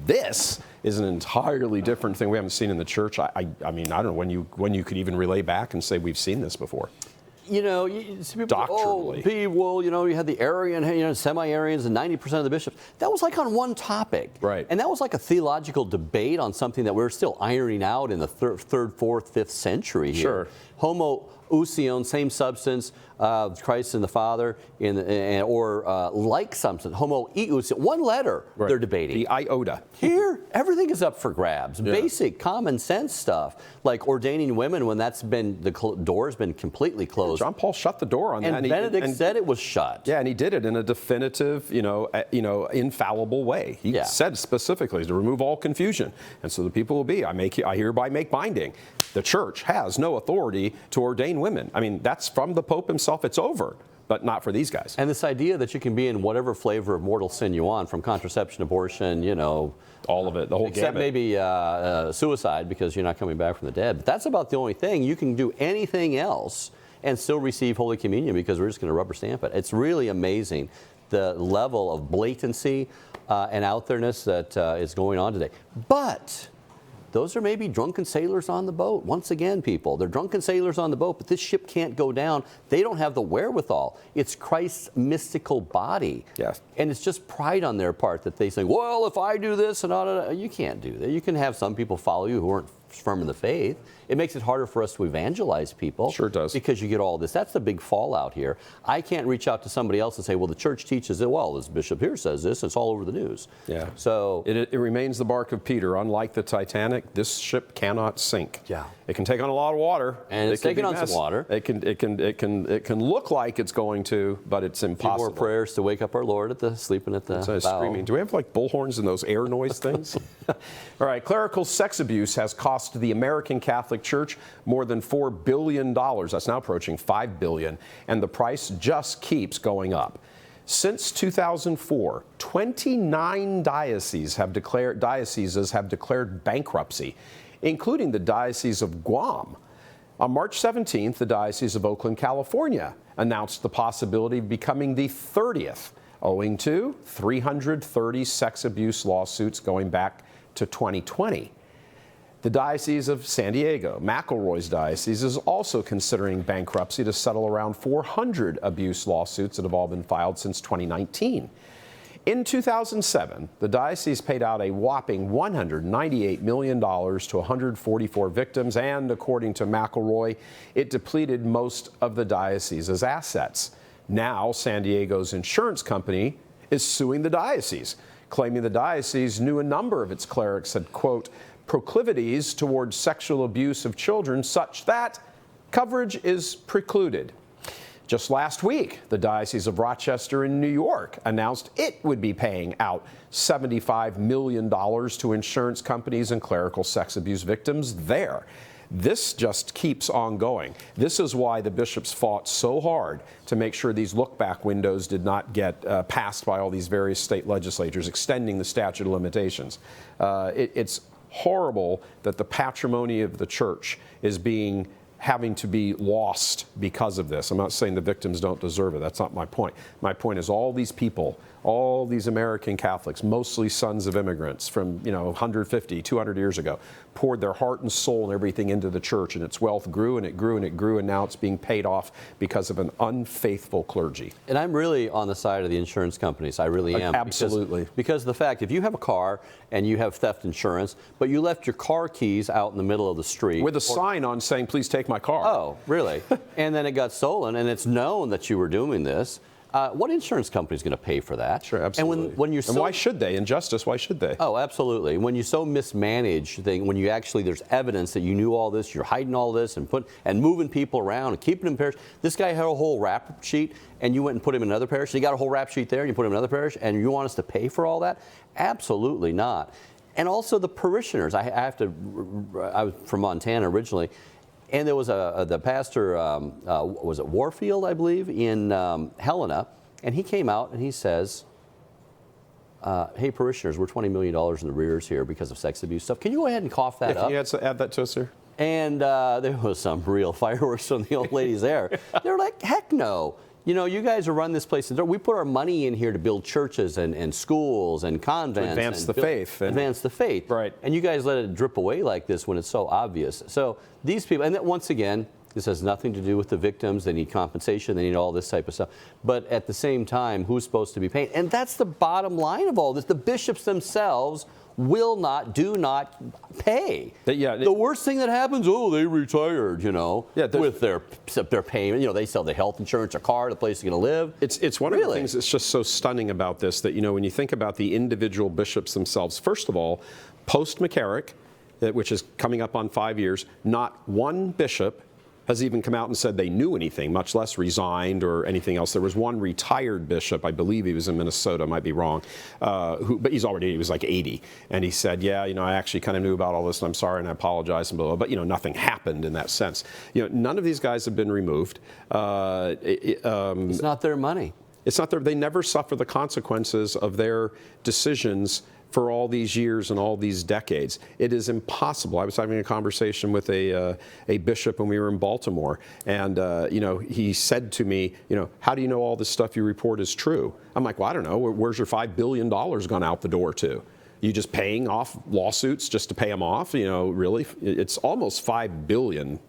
This is an entirely different thing we haven't seen in the church. I mean, I don't know when you could even relay back and say we've seen this before. You know, people, doctrinally. Well, you know, you had the Arian, you know, semi-Arians, and 90% of the bishops. That was like on one topic. Right. And that was like a theological debate on something that we're still ironing out in the third, fourth, fifth century here. Sure. Homoousion, same substance, Christ and the Father, or like substance, homoousion, one letter they're debating. The iota. Here, everything is up for grabs. Yeah. Basic common sense stuff, like ordaining women when that's been, the door's been completely closed. John Paul shut the door on that. And Benedict said it was shut. Yeah, and he did it in a definitive, infallible way. He said specifically to remove all confusion. And so the people will be, I hereby make binding. The church has no authority to ordain women. I mean, that's from the Pope himself. It's over, but not for these guys. And this idea that you can be in whatever flavor of mortal sin you want, from contraception, abortion, you know, all of it, the whole except gamut. Maybe suicide, because you're not coming back from the dead. But that's about the only thing. You can do anything else and still receive Holy Communion, because we're just going to rubber stamp it. It's really amazing the level of blatancy and out there-ness that is going on today. But those are maybe drunken sailors on the boat. Once again, people, they're drunken sailors on the boat, but this ship can't go down. They don't have the wherewithal. It's Christ's mystical body. Yes. And it's just pride on their part that they say, well, if I do this and all, you can't do that. You can have some people follow you who aren't firm in the faith. It makes it harder for us to evangelize people. Sure does. Because you get all this. That's the big fallout here. I can't reach out to somebody else and say, well, the church teaches it. Well, this bishop here says this. It's all over the news. Yeah. So it remains the bark of Peter. Unlike the Titanic, this ship cannot sink. Yeah. It can take on a lot of water. And it's taking on some water. It can look like it's going to, but it's impossible. More prayers to wake up our Lord sleeping at the bow. Screaming. Do we have like bullhorns and those air noise things? All right. Clerical sex abuse has cost the American Catholic Church more than $4 billion. That's now approaching $5 billion. And the price just keeps going up. Since 2004, 29 dioceses have declared bankruptcy, including the Diocese of Guam. On March 17th, the Diocese of Oakland, California, announced the possibility of becoming the 30th, owing to 330 sex abuse lawsuits going back to 2020. The Diocese of San Diego, McElroy's diocese, is also considering bankruptcy to settle around 400 abuse lawsuits that have all been filed since 2019. In 2007, the diocese paid out a whopping $198 million to 144 victims, and according to McElroy, it depleted most of the diocese's assets. Now, San Diego's insurance company is suing the diocese, claiming the diocese knew a number of its clerics had, quote, proclivities towards sexual abuse of children such that coverage is precluded. Just last week, the Diocese of Rochester in New York announced it would be paying out $75 million to insurance companies and clerical sex abuse victims there. This just keeps on going. This is why the bishops fought so hard to make sure these look-back windows did not get passed by all these various state legislatures, extending the statute of limitations. It's horrible that the patrimony of the church is being having to be lost because of this. I'm not saying the victims don't deserve it. That's not my point. My point is all these people, all these American Catholics, mostly sons of immigrants from 150, 200 years ago, poured their heart and soul and everything into the church, and its wealth grew and it grew and it grew, and now it's being paid off because of an unfaithful clergy. And I'm really on the side of the insurance companies. I really am. Absolutely. Because of the fact, if you have a car and you have theft insurance, but you left your car keys out in the middle of the street. With a sign on saying, please take my car. Oh, really? And then it got stolen, and it's known that you were doing this. What insurance company is going to pay for that? Sure, absolutely. And when you're and why should they? In justice, why should they? Oh, absolutely. When you so mismanage things, when you actually, there's evidence that you knew all this, you're hiding all this and moving people around and keeping them in parish. This guy had a whole rap sheet, and you went and put him in another parish. So you got a whole rap sheet there, and you put him in another parish, and you want us to pay for all that? Absolutely not. And also the parishioners. I was from Montana originally. And there was the pastor, was it Warfield, I believe, in Helena, and he came out and he says, hey, parishioners, we're $20 million in the rears here because of sex abuse stuff. Can you go ahead and cough that up? Can you add that to us, sir? And there was some real fireworks from the old ladies there. They're like, heck no. You guys are running this place. We put our money in here to build churches and schools and convents. To advance the faith. Advance the faith. Right. And you guys let it drip away like this when it's so obvious. So these people, and once again, this has nothing to do with the victims. They need compensation. They need all this type of stuff. But at the same time, who's supposed to be paying? And that's the bottom line of all this. The bishops themselves do not pay. The worst thing that happens, they retired, with their payment. They sell the health insurance, a car, the place they're going to live. It's one of the things that's just so stunning about this that, when you think about the individual bishops themselves, first of all, post-McCarrick, which is coming up on 5 years, not one bishop has even come out and said they knew anything, much less resigned or anything else. There was one retired bishop, I believe he was in Minnesota, might be wrong, but he was like 80. And he said, I actually kind of knew about all this, and I'm sorry, and I apologize, and blah, blah, but, nothing happened in that sense. None of these guys have been removed. It's not their money. It's not they never suffer the consequences of their decisions for all these years and all these decades. It is impossible. I was having a conversation with a bishop when we were in Baltimore, and he said to me, how do you know all this stuff you report is true? I'm like, well, I don't know. Where's your $5 billion gone out the door to? You just paying off lawsuits just to pay them off? Really? It's almost $5 billion.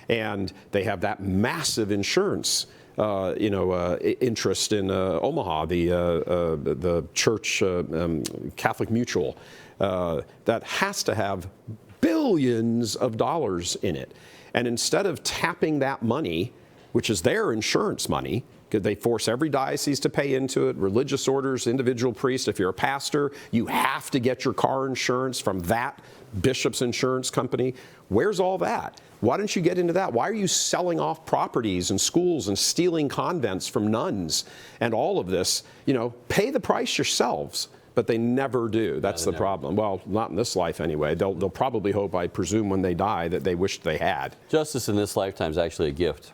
And they have that massive insurance interest in Omaha, the church Catholic Mutual, that has to have billions of dollars in it. And instead of tapping that money, which is their insurance money, they force every diocese to pay into it, religious orders, individual priests. If you're a pastor, you have to get your car insurance from that bishop's insurance company. Where's all that? Why don't you get into that? Why are you selling off properties and schools and stealing convents from nuns and all of this? Pay the price yourselves. But they never do. That's the problem. Well, not in this life anyway. They'll probably hope, I presume, when they die that they wished they had. Justice in this lifetime is actually a gift.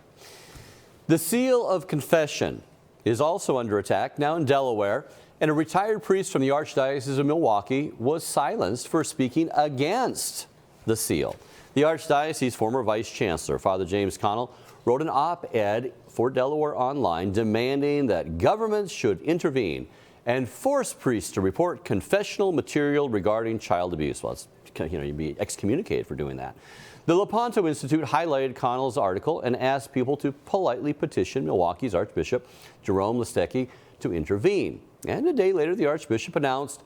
The seal of confession is also under attack now in Delaware, and a retired priest from the Archdiocese of Milwaukee was silenced for speaking against the seal. The Archdiocese former Vice Chancellor, Father James Connell, wrote an op-ed for Delaware Online demanding that governments should intervene and force priests to report confessional material regarding child abuse. Well, you'd be excommunicated for doing that. The Lepanto Institute highlighted Connell's article and asked people to politely petition Milwaukee's Archbishop Jerome Listecki to intervene. And a day later, the Archbishop announced,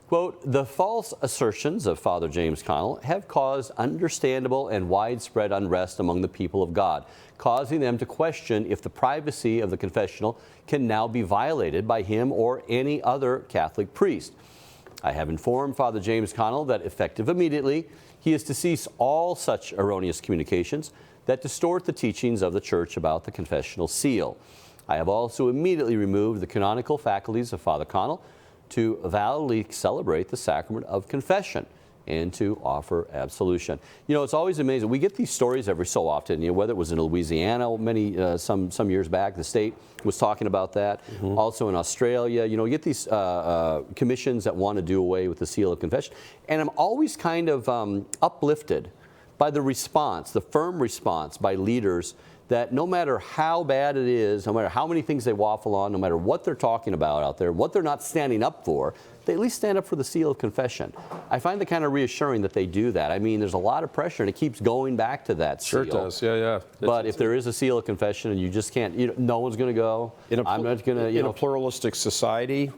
quote, the false assertions of Father James Connell have caused understandable and widespread unrest among the people of God, causing them to question if the privacy of the confessional can now be violated by him or any other Catholic priest. I have informed Father James Connell that effective immediately, he is to cease all such erroneous communications that distort the teachings of the Church about the confessional seal. I have also immediately removed the canonical faculties of Father Connell to validly celebrate the sacrament of confession and to offer absolution. It's always amazing. We get these stories every so often, whether it was in Louisiana some years back, the state was talking about that. Mm-hmm. Also in Australia, you get these commissions that want to do away with the seal of confession. And I'm always kind of uplifted by the response, the firm response by leaders that no matter how bad it is, no matter how many things they waffle on, no matter what they're talking about out there, what they're not standing up for, they at least stand up for the seal of confession. I find it kind of reassuring that they do that. I mean, there's a lot of pressure, and it keeps going back to that seal. Sure it does, yeah. But if there is a seal of confession and you just can't, no one's going to go, I'm not going to, In a pluralistic society,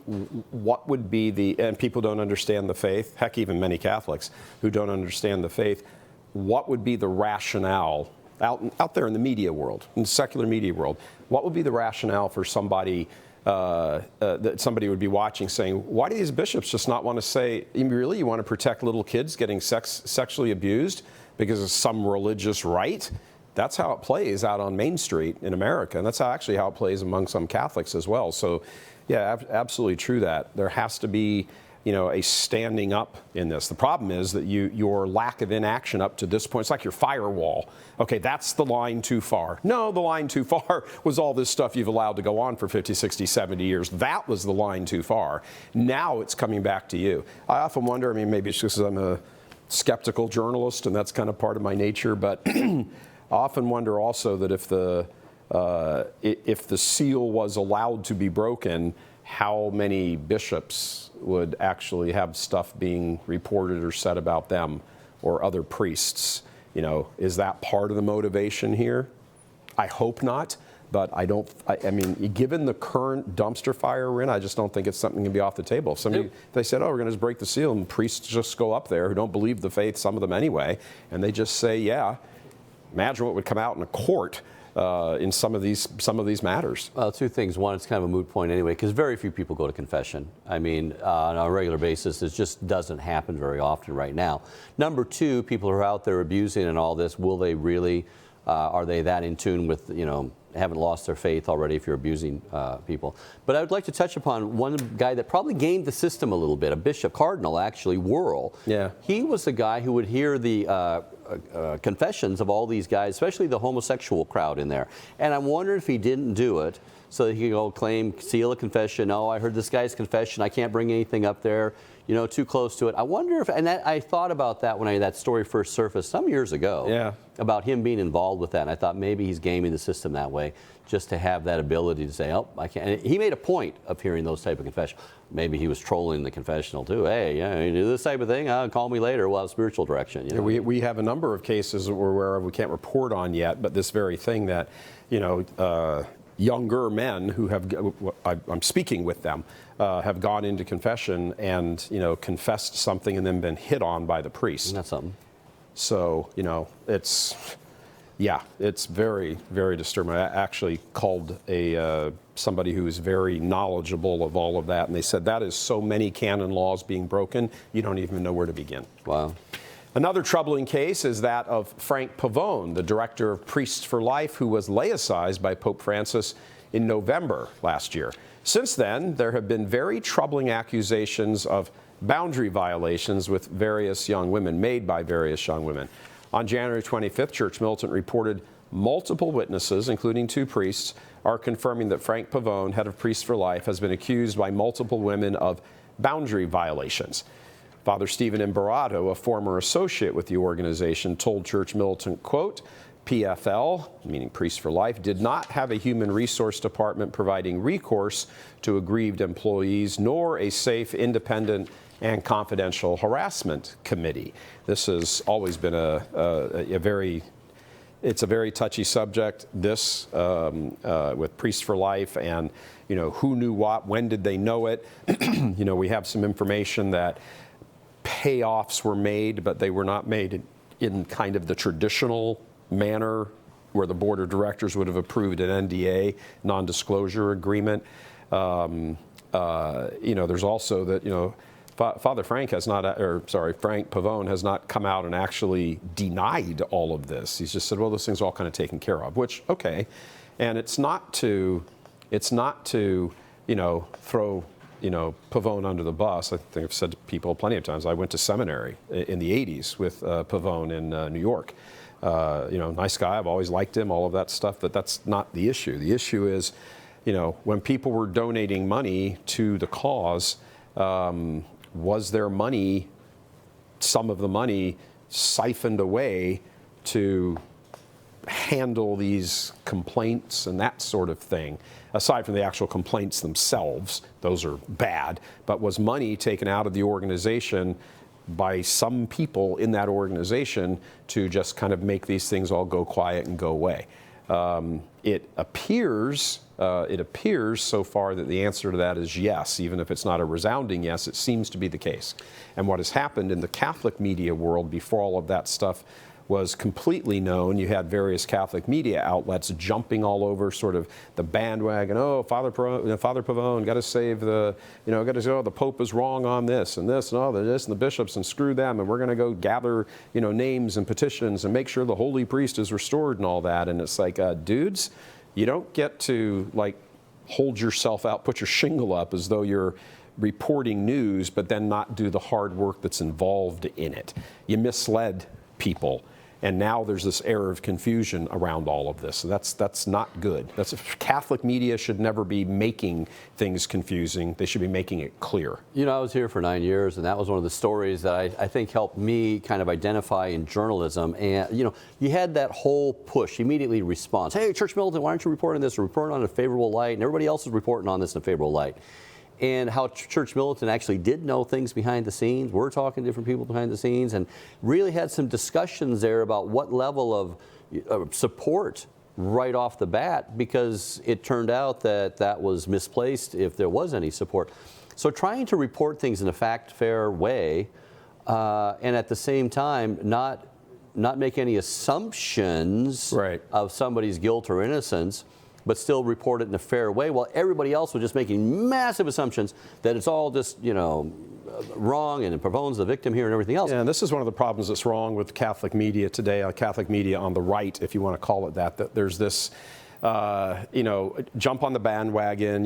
what would be and people don't understand the faith, heck, even many Catholics who don't understand the faith, what would be the rationale out there in the media world, in the secular media world, what would be the rationale for somebody that somebody would be watching saying, why do these bishops just not want to say, really, you want to protect little kids getting sexually abused because of some religious right? That's how it plays out on Main Street in America, and that's actually how it plays among some Catholics as well. So, yeah, absolutely true that. There has to be a standing up in this. The problem is that your lack of inaction up to this point, it's like your firewall. Okay, that's the line too far. No, the line too far was all this stuff you've allowed to go on for 50, 60, 70 years. That was the line too far. Now it's coming back to you. I often wonder, maybe it's just because I'm a skeptical journalist and that's kind of part of my nature, but I often wonder also that if the seal was allowed to be broken, how many bishops would actually have stuff being reported or said about them or other priests? Is that part of the motivation here? I hope not, but I mean, given the current dumpster fire we're in, I just don't think it's something that can be off the table. If they said, oh, we're going to just break the seal, and priests just go up there who don't believe the faith, some of them anyway, and they just say, yeah, imagine what would come out in a court in some of these matters. Well, two things. One, it's kind of a moot point anyway, because very few people go to confession. I mean, on a regular basis, it just doesn't happen very often right now. Number two, people who are out there abusing and all this, will they really, are they that in tune with, haven't lost their faith already if you're abusing people? But I would like to touch upon one guy that probably gamed the system a little bit, a bishop, cardinal actually, Worrell. Yeah. He was the guy who would hear the confessions of all these guys, especially the homosexual crowd in there. And I'm wondering if he didn't do it so that he could go claim seal of confession. Oh, I heard this guy's confession. I can't bring anything up there, too close to it. I wonder if, and I thought about that when that story first surfaced some years ago. Yeah. About him being involved with that. And I thought maybe he's gaming the system that way, just to have that ability to say, oh, I can't. And he made a point of hearing those type of confessions. Maybe he was trolling the confessional too. Hey, you do this type of thing, call me later. We'll have spiritual direction. Yeah, we have a number of cases that we're aware of, we can't report on yet, but this very thing that, younger men who have, I'm speaking with them, have gone into confession and, confessed something and then been hit on by the priest. That's something. So, it's very, very disturbing. I actually called somebody who is very knowledgeable of all of that, and they said that is so many canon laws being broken, you don't even know where to begin. Wow. Another troubling case is that of Frank Pavone, the director of Priests for Life, who was laicized by Pope Francis in November last year. Since then, there have been very troubling accusations of boundary violations with various young women, made by various young women. On January 25th, Church Militant reported multiple witnesses, including 2 priests, are confirming that Frank Pavone, head of Priests for Life, has been accused by multiple women of boundary violations. Father Stephen Imbarato, a former associate with the organization, told Church Militant, quote, PFL, meaning Priests for Life, did not have a human resource department providing recourse to aggrieved employees, nor a safe, independent, and confidential harassment committee. This has always been it's a very touchy subject, this, with Priests for Life, and, who knew what, when did they know it? We have some information that payoffs were made, but they were not made in kind of the traditional manner where the board of directors would have approved an NDA, non-disclosure agreement. There's also that, Father Frank Frank Pavone has not come out and actually denied all of this. He's just said, well, those things are all kind of taken care of, which, okay. And it's not to throw Pavone under the bus. I think I've said to people plenty of times, I went to seminary in the 80s with Pavone in New York. Nice guy, I've always liked him, all of that stuff, but that's not the issue. The issue is, when people were donating money to the cause, was their money, some of the money, siphoned away to handle these complaints and that sort of thing, aside from the actual complaints themselves, those are bad, but was money taken out of the organization by some people in that organization to just kind of make these things all go quiet and go away? It appears so far that the answer to that is yes. Even if it's not a resounding yes, it seems to be the case. And what has happened in the Catholic media world before all of that stuff was completely known, you had various Catholic media outlets jumping all over sort of the bandwagon. Oh, Father Pavone, got to save the, got to say, oh, the Pope is wrong on this and this and all this and the bishops and screw them, and we're going to go gather, names and petitions and make sure the holy priest is restored and all that. And it's like, dudes, you don't get to like hold yourself out, put your shingle up as though you're reporting news, but then not do the hard work that's involved in it. You misled people. And now there's this air of confusion around all of this. And that's not good. Catholic media should never be making things confusing. They should be making it clear. I was here for 9 years, and that was one of the stories that I think helped me kind of identify in journalism. And, you had that whole push, immediately response. Hey, Church Militant, why aren't you reporting this or reporting on a favorable light? And everybody else is reporting on this in a favorable light. And how Church Militant actually did know things behind the scenes. We're talking to different people behind the scenes and really had some discussions there about what level of support right off the bat, because it turned out that was misplaced if there was any support. So trying to report things in a fact-fair way and at the same time not make any assumptions of somebody's guilt or innocence, but still report it in a fair way, while everybody else was just making massive assumptions that it's all just, wrong and Pavone's the victim here and everything else. Yeah, and this is one of the problems that's wrong with Catholic media today, Catholic media on the right, if you want to call it that there's this, jump on the bandwagon,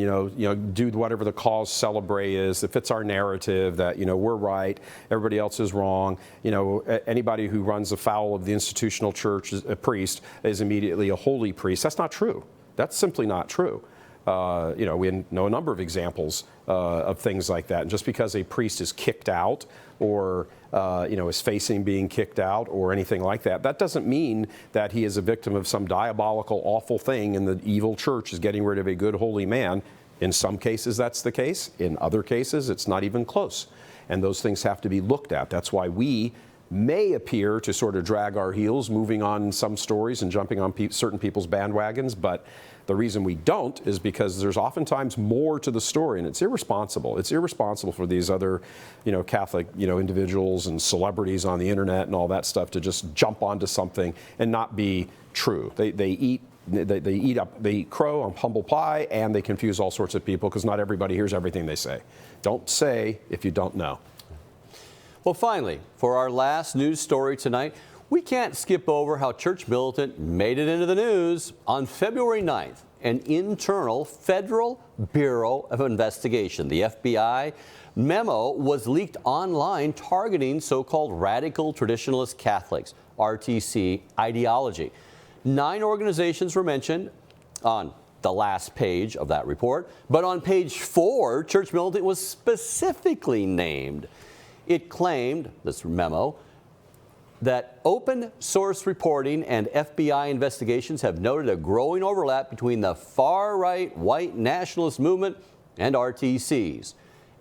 do whatever the cause celebre is. It fits our narrative that, we're right, everybody else is wrong. Anybody who runs afoul of the institutional church, a priest, is immediately a holy priest. That's not true. That's simply not true. We know a number of examples of things like that. And just because a priest is kicked out or is facing being kicked out or anything like that, that doesn't mean that he is a victim of some diabolical, awful thing and the evil church is getting rid of a good, holy man. In some cases, that's the case. In other cases, it's not even close. And those things have to be looked at. That's why we may appear to sort of drag our heels, moving on some stories and jumping on certain people's bandwagons, but the reason we don't is because there's oftentimes more to the story, and it's irresponsible. It's irresponsible for these other, Catholic, individuals and celebrities on the internet and all that stuff to just jump onto something and not be true. They eat crow on humble pie, and they confuse all sorts of people because not everybody hears everything they say. Don't say if you don't know. Well, finally, for our last news story tonight, we can't skip over how Church Militant made it into the news. On February 9th, an internal Federal Bureau of Investigation, the FBI, memo was leaked online targeting so-called radical traditionalist Catholics, RTC ideology. 9 organizations were mentioned on the last page of that report, but on page 4, Church Militant was specifically named. It claimed, this memo, that open source reporting and FBI investigations have noted a growing overlap between the far-right white nationalist movement and RTCs.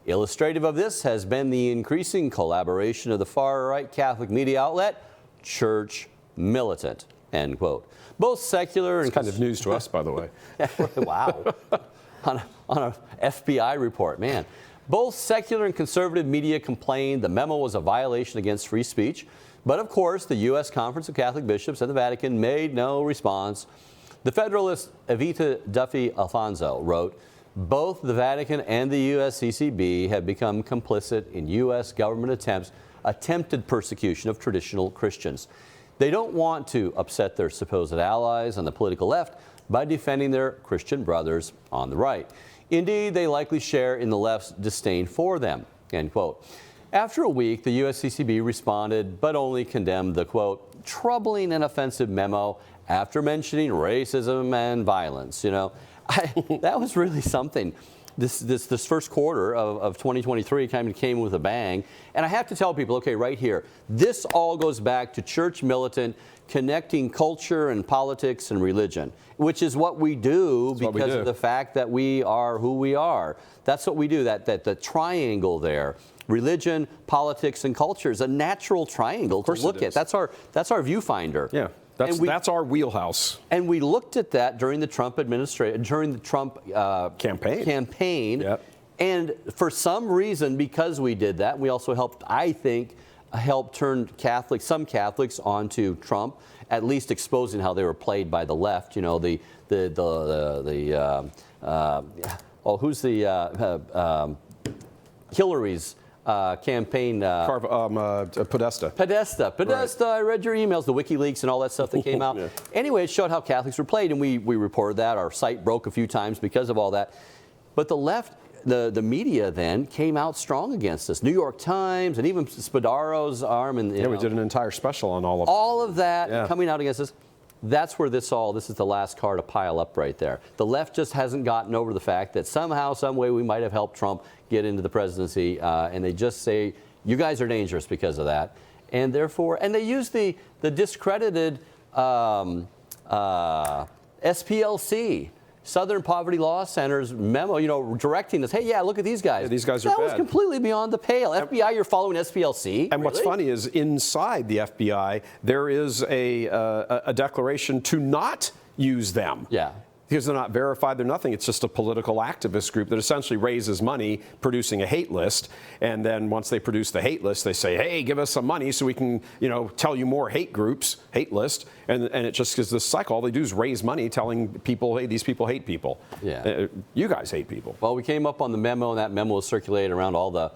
Illustrative of this has been the increasing collaboration of the far-right Catholic media outlet, Church Militant, end quote. Both secular and... It's kind of news to us, by the way. Wow. on an FBI report, man. Both secular and conservative media complained the memo was a violation against free speech. But of course, the U.S. Conference of Catholic Bishops and the Vatican made no response. The Federalist Evita Duffy Alfonso wrote, both the Vatican and the USCCB have become complicit in U.S. government attempted persecution of traditional Christians. They don't want to upset their supposed allies on the political left by defending their Christian brothers on the right. Indeed, they likely share in the left's disdain for them, end quote. After a week, the USCCB responded, but only condemned the, quote, troubling and offensive memo after mentioning racism and violence. That was really something. this first quarter of 2023 kind of came with a bang. And I have to tell people, okay, right here, this all goes back to Church Militant, connecting culture and politics and religion, which is what we do because of the fact that we are who we are. That's what we do, the triangle there. Religion, politics, and culture is a natural triangle to look at. That's our viewfinder. Yeah. That's our wheelhouse. And we looked at that during the Trump administration, during the Trump campaign. Yep. And for some reason, because we did that, we also helped, I think, turn some Catholics onto Trump, at least exposing how they were played by the left. You know, who's the Hillary's campaign. Podesta. Podesta, right. I read your emails, the WikiLeaks and all that stuff that came out. Yeah. Anyway, it showed how Catholics were played, and we reported that. Our site broke a few times because of all that. But the left, the media then came out strong against us. New York Times and even Spadaro's arm. And we did an entire special on all of that. All of that coming out against us. That's where this is the last car to pile up right there. The left just hasn't gotten over the fact that somehow, some way we might have helped Trump get into the presidency, and they just say, you guys are dangerous because of that. And therefore, and they use the discredited SPLC, Southern Poverty Law Center's memo, directing us, hey, look at these guys. Yeah, these guys are bad. That was completely beyond the pale. FBI, you're following SPLC. And what's funny is inside the FBI, there is a declaration to not use them. Yeah. Because they're not verified, they're nothing. It's just a political activist group that essentially raises money producing a hate list. And then once they produce the hate list, they say, hey, give us some money so we can, tell you more hate list. And it just is this cycle. All they do is raise money telling people, hey, these people hate people. Yeah. You guys hate people. Well, we came up on the memo, and that memo was circulated around all the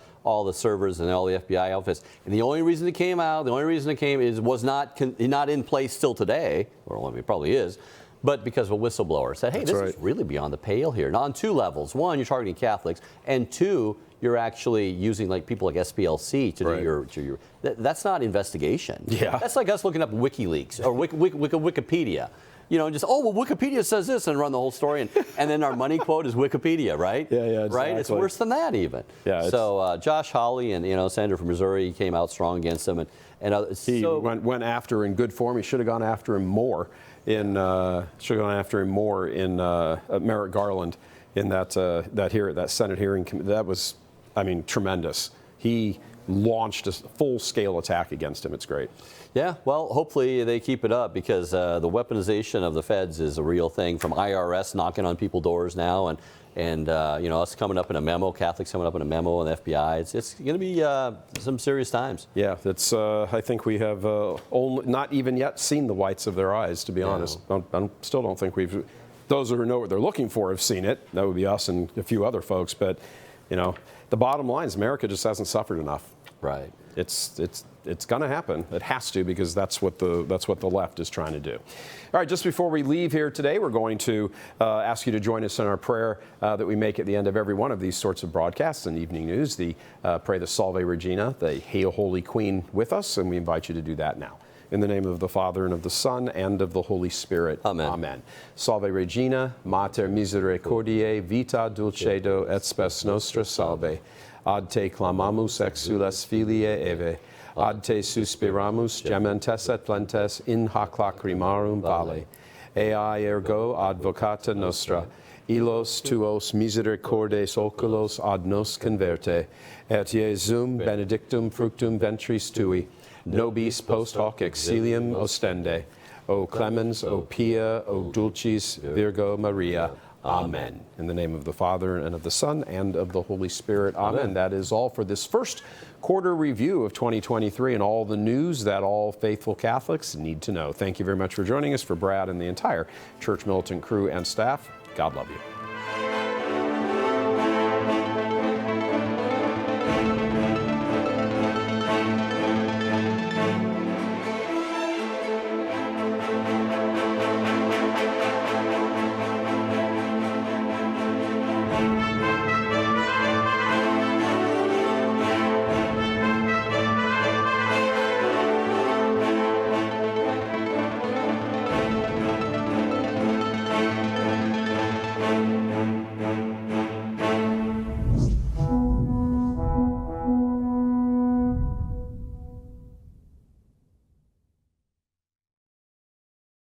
servers and all the FBI outfits. And the only reason it came out, was not in place still today, or it probably is, but because of a whistleblower said, hey, this is really beyond the pale here. Now, on two levels. One, you're targeting Catholics, and two, you're actually using people like SPLC to do your that's not investigation. Yeah. That's like us looking up WikiLeaks or Wikipedia. Wikipedia says this and run the whole story, and then our money quote is Wikipedia, right? Yeah, exactly. Right? It's worse than that even. Yeah. So Josh Hawley and Senator from Missouri came out strong against him, and he went after in good form. He should have gone after him more in Merrick Garland in that Senate hearing. That was, tremendous. He launched a full-scale attack against him. It's great. Yeah, well, hopefully they keep it up because the weaponization of the feds is a real thing, from IRS knocking on people's doors now and us coming up in a memo, Catholics coming up in a memo, and the FBI. It's going to be some serious times. Yeah, that's. I think we have not even yet seen the whites of their eyes, to be honest. I still don't think those who know what they're looking for have seen it. That would be us and a few other folks. But, the bottom line is America just hasn't suffered enough. Right. It's going to happen. It has to, because that's what the left is trying to do. All right, just before we leave here today, we're going to ask you to join us in our prayer that we make at the end of every one of these sorts of broadcasts and evening news. Pray the Salve Regina, the Hail Holy Queen, with us, and we invite you to do that now. In the name of the Father, and of the Son, and of the Holy Spirit. Amen. Amen. Salve Regina, Mater Misericordiae, vita dulcedo et spes nostra salve. Ad te clamamus exules filiae Eve. Ad te suspiramus gementes et plentes in hac lacrimarum vale. Ea ergo advocata nostra. Ilos tuos misericordes oculos ad nos converte. Et Iesum benedictum fructum ventris tui. Nobis post hoc exilium ostende. O clemens, O pia, O dulcis Virgo Maria. Amen. In the name of the Father, and of the Son, and of the Holy Spirit. Amen. That is all for this first quarter review of 2023 and all the news that all faithful Catholics need to know. Thank you very much for joining us. For Brad and the entire Church Militant crew and staff, God love you.